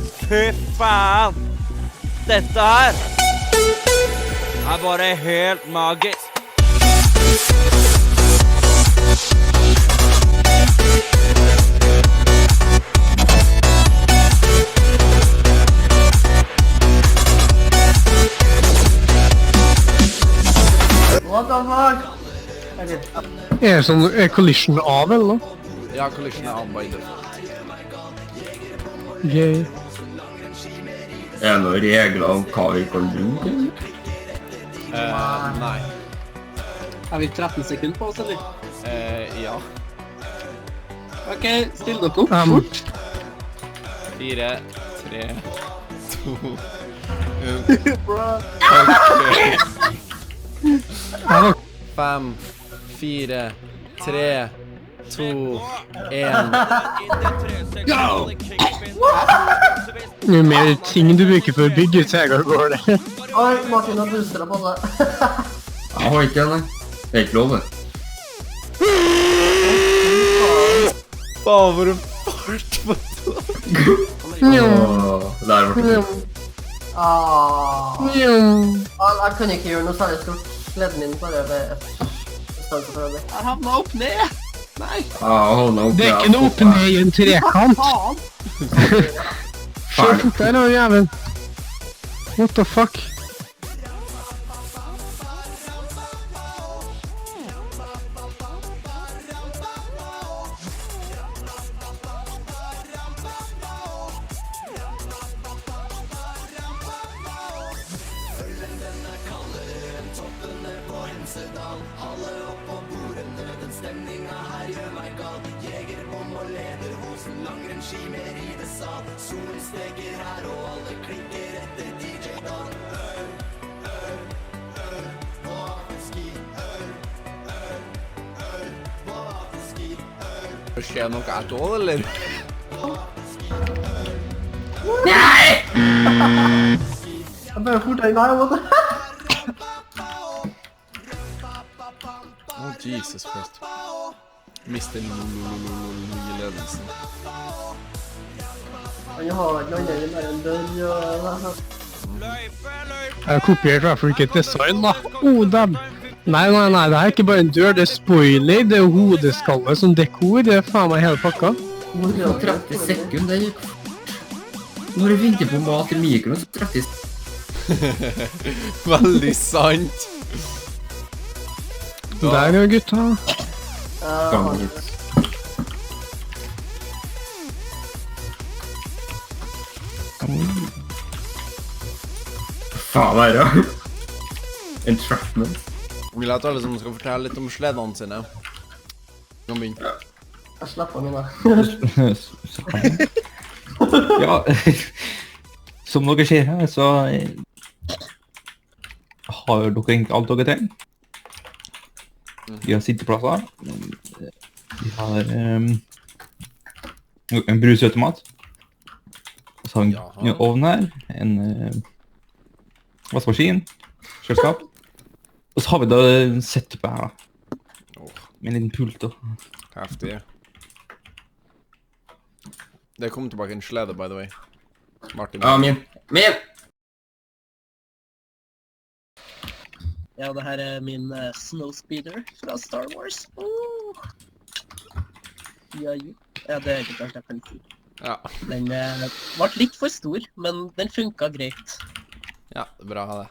Fy faen! Dette her er bare helt magisk. What the fuck? Er det sånn collision av, eller noe? Ja, collision er on by default. Gøy. Er det noen regler om hva vi kan bruke? Nei. Har vi 13 sekunder på oss, eller? Ja. Ok, still dere opp. Fort. 4, 3, 2, 1. 5, 4, 3, 2, 1. Jo mer ting du bruker for å bygge, segere går det. Oi, Martin har booster på seg. Jeg har ikke det, nei. Det er ikke lov, det. Faen, hvor en fart på det. Der var det. Jeg kunne ikke gjøre noe særlig stort. Sledden min bare ved et distanse for øvrig. Jeg havnet opp ned! Nei! Det er ikke noe opp ned i en trekant. Så fort der, da, jævel. What the fuck? Skjer noe et år, eller? Jeg bare fortere meg, what the? Oh, Jesus Christ. Mister ledelsen. Jeg har ikke noe annet enn en dør og... Jeg har kopiert i hvert fall ikke et design, da. Dem. Nei, det er ikke bare en dør, det er spoiler, det er hodeskalle som dekor, det er faen meg hele pakka. 30 sekunder, det gikk. Når jeg venter på mat i mikroen, så 30 sekunder. Veldig sant. Der er gutta. Faen er det? Entrapment. Jeg vil at alle som skal fortelle litt om sledene sine. Kan begynne. Jeg slapper mine. Ja, som dere ser her, så har dere egentlig alt dere trenger. Vi har sitteplasser. Vi har en brusautomat. Og så har vi en ovn her, en vaskemaskin, kjøleskap. Og så har vi da setupet her da. Med en liten pult da. Heftig. Det kom tilbake en slede, by the way. Martin. Ja, min. Ja, det her er min snowspeeder fra Star Wars. Ja, det er ikke klart jeg kan si. Ja. Den ble litt for stor, men den funket greit. Ja, det er bra å ha det.